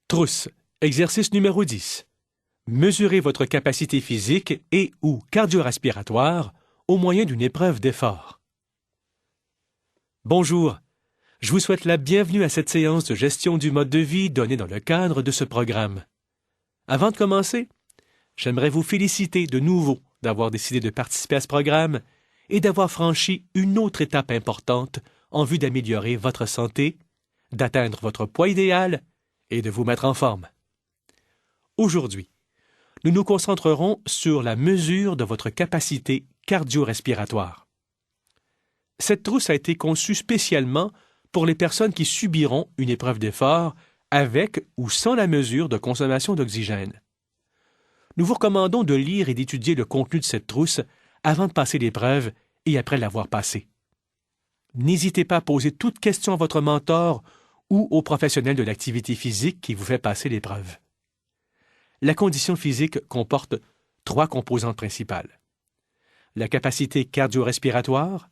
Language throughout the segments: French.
Trousse, exercice numéro 10. Mesurez votre capacité physique et ou cardio-respiratoire au moyen d'une épreuve d'effort. Bonjour, je vous souhaite la bienvenue à cette séance de gestion du mode de vie donnée dans le cadre de ce programme. Avant de commencer, j'aimerais vous féliciter de nouveau d'avoir décidé de participer à ce programme et d'avoir franchi une autre étape importante en vue d'améliorer votre santé, d'atteindre votre poids idéal et de vous mettre en forme. Aujourd'hui, nous nous concentrerons sur la mesure de votre capacité cardio-respiratoire. Cette trousse a été conçue spécialement pour les personnes qui subiront une épreuve d'effort avec ou sans la mesure de consommation d'oxygène. Nous vous recommandons de lire et d'étudier le contenu de cette trousse avant de passer l'épreuve et après l'avoir passée. N'hésitez pas à poser toute question à votre mentor ou au professionnel de l'activité physique qui vous fait passer l'épreuve. La condition physique comporte 3 composantes principales. La capacité cardio-respiratoire,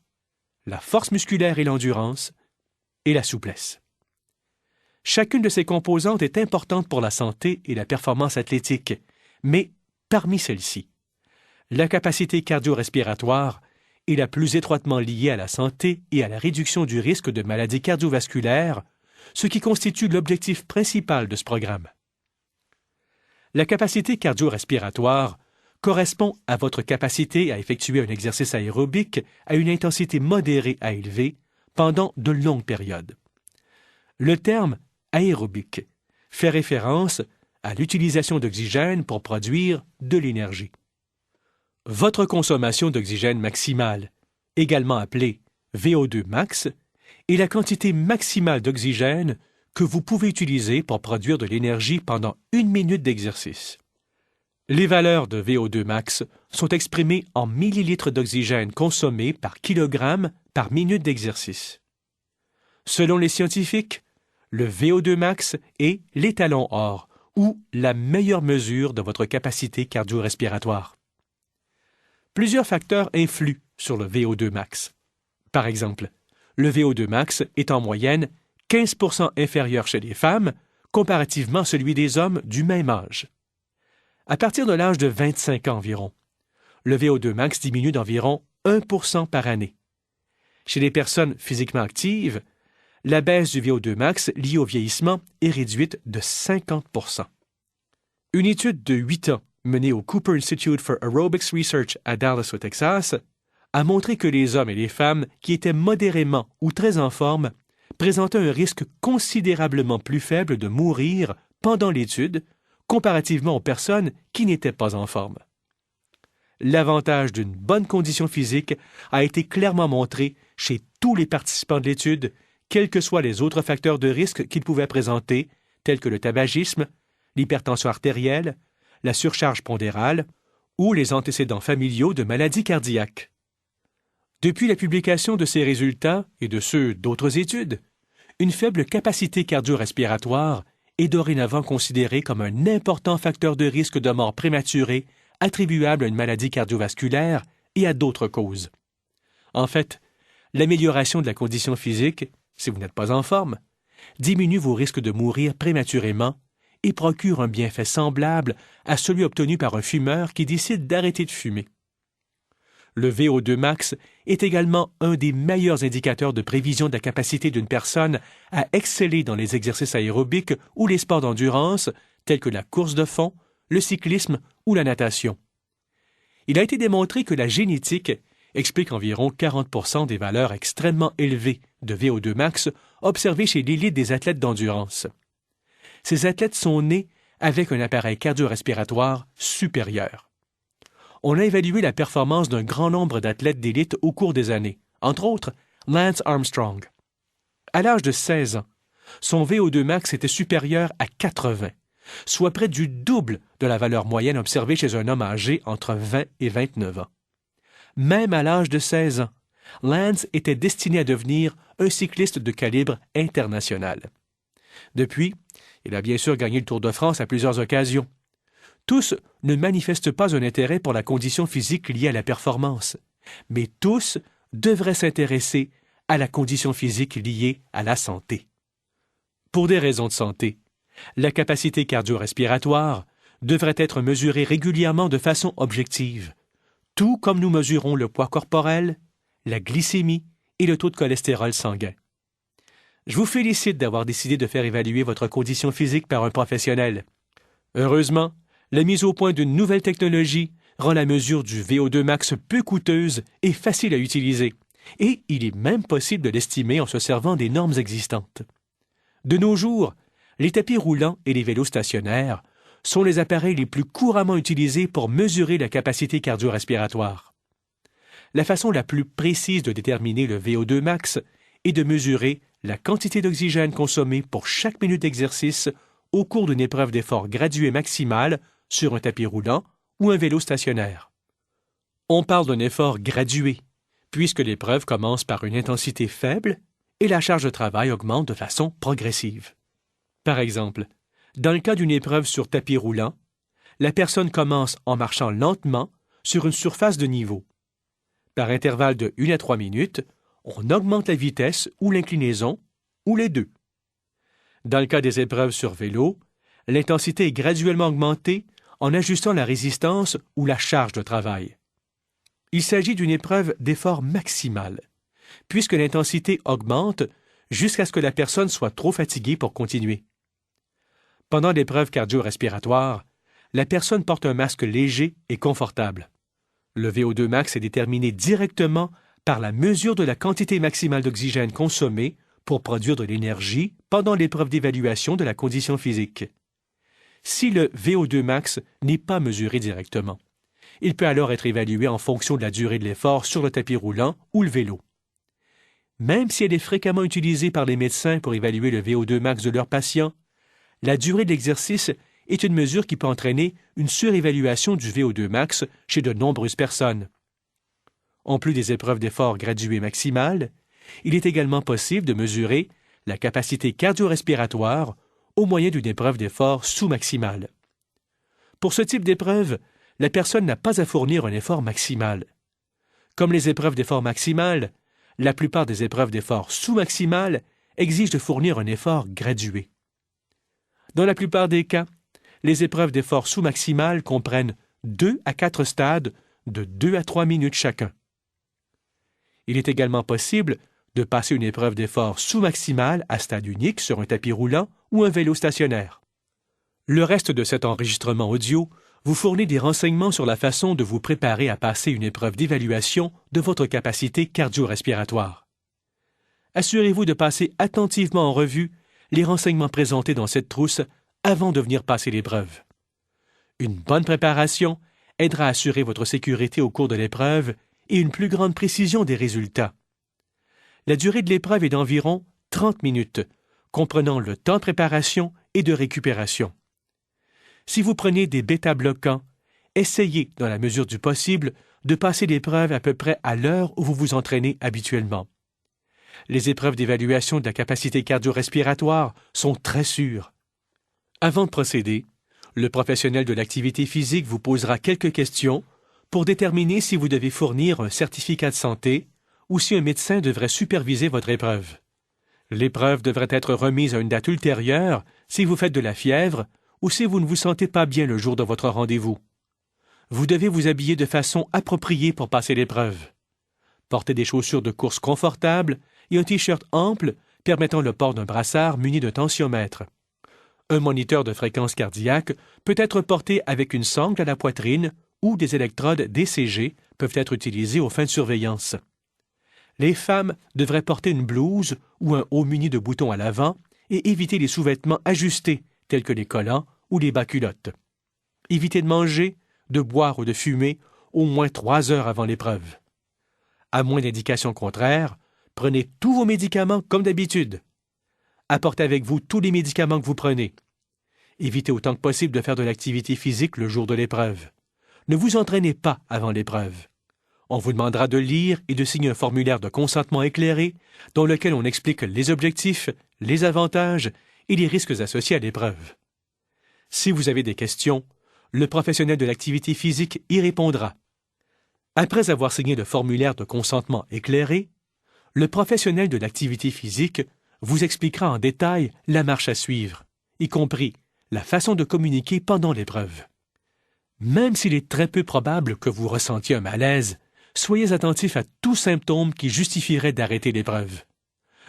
la force musculaire et l'endurance, et la souplesse. Chacune de ces composantes est importante pour la santé et la performance athlétique, mais parmi celles-ci, la capacité cardio-respiratoire est la plus étroitement liée à la santé et à la réduction du risque de maladies cardiovasculaires, ce qui constitue l'objectif principal de ce programme. La capacité cardio-respiratoire correspond à votre capacité à effectuer un exercice aérobique à une intensité modérée à élevée pendant de longues périodes. Le terme aérobique fait référence à l'utilisation d'oxygène pour produire de l'énergie. Votre consommation d'oxygène maximale, également appelée VO2 max, est la quantité maximale d'oxygène que vous pouvez utiliser pour produire de l'énergie pendant 1 minute d'exercice. Les valeurs de VO2 max sont exprimées en millilitres d'oxygène consommés par kilogramme par minute d'exercice. Selon les scientifiques, le VO2 max est l'étalon or ou la meilleure mesure de votre capacité cardio-respiratoire. Plusieurs facteurs influent sur le VO2 max. Par exemple, le VO2 max est en moyenne 15% inférieur chez les femmes comparativement à celui des hommes du même âge. À partir de l'âge de 25 ans environ, le VO2 max diminue d'environ 1% par année. Chez les personnes physiquement actives, la baisse du VO2 max liée au vieillissement est réduite de 50%. Une étude de 8 ans menée au Cooper Institute for Aerobics Research à Dallas, au Texas, a montré que les hommes et les femmes qui étaient modérément ou très en forme présentaient un risque considérablement plus faible de mourir pendant l'étude comparativement aux personnes qui n'étaient pas en forme. L'avantage d'une bonne condition physique a été clairement montré chez tous les participants de l'étude, quels que soient les autres facteurs de risque qu'ils pouvaient présenter, tels que le tabagisme, l'hypertension artérielle, la surcharge pondérale ou les antécédents familiaux de maladies cardiaques. Depuis la publication de ces résultats et de ceux d'autres études, une faible capacité cardio-respiratoire est dorénavant considérée comme un important facteur de risque de mort prématurée attribuable à une maladie cardiovasculaire et à d'autres causes. En fait, l'amélioration de la condition physique, si vous n'êtes pas en forme, diminue vos risques de mourir prématurément et procure un bienfait semblable à celui obtenu par un fumeur qui décide d'arrêter de fumer. Le VO2 max est également un des meilleurs indicateurs de prévision de la capacité d'une personne à exceller dans les exercices aérobiques ou les sports d'endurance, tels que la course de fond, le cyclisme ou la natation. Il a été démontré que la génétique explique environ 40% des valeurs extrêmement élevées de VO2 max observées chez l'élite des athlètes d'endurance. Ces athlètes sont nés avec un appareil cardio-respiratoire supérieur. On a évalué la performance d'un grand nombre d'athlètes d'élite au cours des années, entre autres Lance Armstrong. À l'âge de 16 ans, son VO2 max était supérieur à 80, soit près du double de la valeur moyenne observée chez un homme âgé entre 20 et 29 ans. Même à l'âge de 16 ans, Lance était destiné à devenir un cycliste de calibre international. Depuis, il a bien sûr gagné le Tour de France à plusieurs occasions. Tous ne manifestent pas un intérêt pour la condition physique liée à la performance, mais tous devraient s'intéresser à la condition physique liée à la santé. Pour des raisons de santé, La capacité cardio-respiratoire devrait être mesurée régulièrement de façon objective, tout comme nous mesurons le poids corporel, la glycémie et le taux de cholestérol sanguin. Je vous félicite d'avoir décidé de faire évaluer votre condition physique par un professionnel. Heureusement, la mise au point d'une nouvelle technologie rend la mesure du VO2 max peu coûteuse et facile à utiliser, et il est même possible de l'estimer en se servant des normes existantes. De nos jours, les tapis roulants et les vélos stationnaires sont les appareils les plus couramment utilisés pour mesurer la capacité cardio-respiratoire. La façon la plus précise de déterminer le VO2 max est de mesurer la quantité d'oxygène consommée pour chaque minute d'exercice au cours d'une épreuve d'effort graduée maximale sur un tapis roulant ou un vélo stationnaire. On parle d'un effort gradué, puisque l'épreuve commence par une intensité faible et la charge de travail augmente de façon progressive. Par exemple, dans le cas d'une épreuve sur tapis roulant, la personne commence en marchant lentement sur une surface de niveau. Par intervalle de 1 à 3 minutes, on augmente la vitesse ou l'inclinaison, ou les deux. Dans le cas des épreuves sur vélo, l'intensité est graduellement augmentée en ajustant la résistance ou la charge de travail. Il s'agit d'une épreuve d'effort maximal, puisque l'intensité augmente jusqu'à ce que la personne soit trop fatiguée pour continuer. Pendant l'épreuve cardio-respiratoire, la personne porte un masque léger et confortable. Le VO2 max est déterminé directement par la mesure de la quantité maximale d'oxygène consommée pour produire de l'énergie pendant l'épreuve d'évaluation de la condition physique. Si le VO2 max n'est pas mesuré directement, il peut alors être évalué en fonction de la durée de l'effort sur le tapis roulant ou le vélo. Même si elle est fréquemment utilisée par les médecins pour évaluer le VO2 max de leurs patients, la durée de l'exercice est une mesure qui peut entraîner une surévaluation du VO2 max chez de nombreuses personnes. En plus des épreuves d'effort graduées maximales, il est également possible de mesurer la capacité cardio-respiratoire au moyen d'une épreuve d'effort sous-maximale. Pour ce type d'épreuve, la personne n'a pas à fournir un effort maximal. Comme les épreuves d'effort maximal, la plupart des épreuves d'effort sous-maximal exigent de fournir un effort gradué. Dans la plupart des cas, les épreuves d'effort sous-maximal comprennent 2 à 4 stades de 2 à 3 minutes chacun. Il est également possible de passer une épreuve d'effort sous-maximal à stade unique sur un tapis roulant ou un vélo stationnaire. Le reste de cet enregistrement audio vous fournit des renseignements sur la façon de vous préparer à passer une épreuve d'évaluation de votre capacité cardio-respiratoire. Assurez-vous de passer attentivement en revue les renseignements présentés dans cette trousse avant de venir passer l'épreuve. Une bonne préparation aidera à assurer votre sécurité au cours de l'épreuve et une plus grande précision des résultats. La durée de l'épreuve est d'environ 30 minutes, comprenant le temps de préparation et de récupération. Si vous prenez des bêta-bloquants, essayez, dans la mesure du possible, de passer l'épreuve à peu près à l'heure où vous vous entraînez habituellement. Les épreuves d'évaluation de la capacité cardio-respiratoire sont très sûres. Avant de procéder, le professionnel de l'activité physique vous posera quelques questions pour déterminer si vous devez fournir un certificat de santé ou si un médecin devrait superviser votre épreuve. L'épreuve devrait être remise à une date ultérieure si vous faites de la fièvre ou si vous ne vous sentez pas bien le jour de votre rendez-vous. Vous devez vous habiller de façon appropriée pour passer l'épreuve. Portez des chaussures de course confortables et un t-shirt ample permettant le port d'un brassard muni de tensiomètre. Un moniteur de fréquence cardiaque peut être porté avec une sangle à la poitrine ou des électrodes DCG peuvent être utilisées aux fins de surveillance. Les femmes devraient porter une blouse ou un haut muni de boutons à l'avant et éviter les sous-vêtements ajustés tels que les collants ou les bas-culottes. Évitez de manger, de boire ou de fumer au moins 3 heures avant l'épreuve. À moins d'indications contraires, prenez tous vos médicaments comme d'habitude. Apportez avec vous tous les médicaments que vous prenez. Évitez autant que possible de faire de l'activité physique le jour de l'épreuve. Ne vous entraînez pas avant l'épreuve. On vous demandera de lire et de signer un formulaire de consentement éclairé dans lequel on explique les objectifs, les avantages et les risques associés à l'épreuve. Si vous avez des questions, le professionnel de l'activité physique y répondra. Après avoir signé le formulaire de consentement éclairé, le professionnel de l'activité physique vous expliquera en détail la marche à suivre y compris la façon de communiquer pendant l'épreuve. Même s'il est très peu probable que vous ressentiez un malaise, soyez attentif à tout symptôme qui justifierait d'arrêter l'épreuve.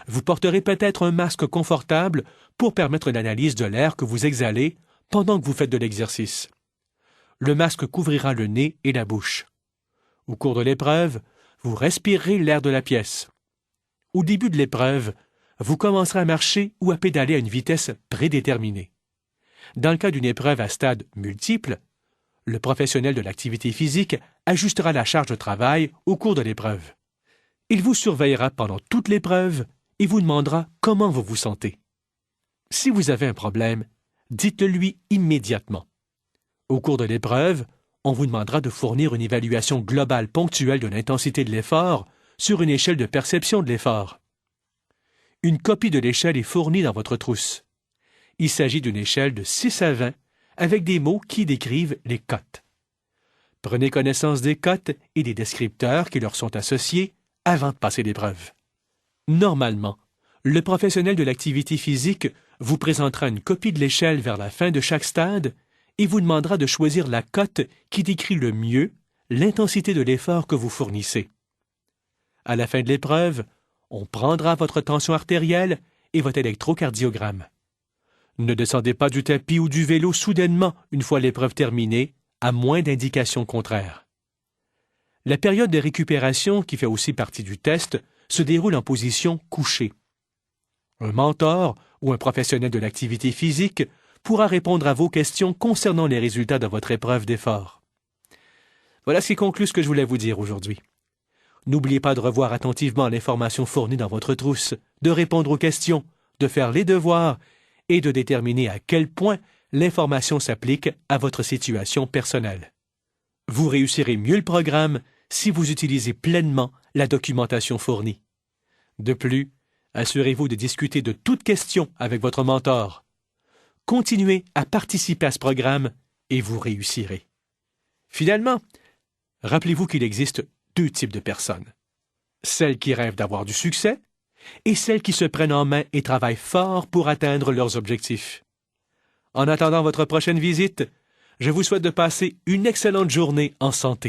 Vous porterez peut-être un masque confortable pour permettre l'analyse de l'air que vous exhalez pendant que vous faites de l'exercice. Le masque couvrira le nez et la bouche. Au cours de l'épreuve, vous respirerez l'air de la pièce. Au début de l'épreuve, vous commencerez à marcher ou à pédaler à une vitesse prédéterminée. Dans le cas d'une épreuve à stade multiple, le professionnel de l'activité physique ajustera la charge de travail au cours de l'épreuve. Il vous surveillera pendant toute l'épreuve et vous demandera comment vous vous sentez. Si vous avez un problème, dites-le lui immédiatement. Au cours de l'épreuve, on vous demandera de fournir une évaluation globale ponctuelle de l'intensité de l'effort sur une échelle de perception de l'effort. Une copie de l'échelle est fournie dans votre trousse. Il s'agit d'une échelle de 6 à 20 avec des mots qui décrivent les cotes. Prenez connaissance des cotes et des descripteurs qui leur sont associés avant de passer l'épreuve. Normalement, le professionnel de l'activité physique vous présentera une copie de l'échelle vers la fin de chaque stade et vous demandera de choisir la cote qui décrit le mieux l'intensité de l'effort que vous fournissez. À la fin de l'épreuve, on prendra votre tension artérielle et votre électrocardiogramme. Ne descendez pas du tapis ou du vélo soudainement une fois l'épreuve terminée, à moins d'indications contraires. La période de récupération, qui fait aussi partie du test, se déroule en position couchée. Un mentor ou un professionnel de l'activité physique pourra répondre à vos questions concernant les résultats de votre épreuve d'effort. Voilà ce qui conclut ce que je voulais vous dire aujourd'hui. N'oubliez pas de revoir attentivement l'information fournie dans votre trousse, de répondre aux questions, de faire les devoirs et de déterminer à quel point l'information s'applique à votre situation personnelle. Vous réussirez mieux le programme si vous utilisez pleinement la documentation fournie. De plus, assurez-vous de discuter de toute question avec votre mentor. Continuez à participer à ce programme et vous réussirez. Finalement, rappelez-vous qu'il existe 2 types de personnes. Celles qui rêvent d'avoir du succès et celles qui se prennent en main et travaillent fort pour atteindre leurs objectifs. En attendant votre prochaine visite, je vous souhaite de passer une excellente journée en santé.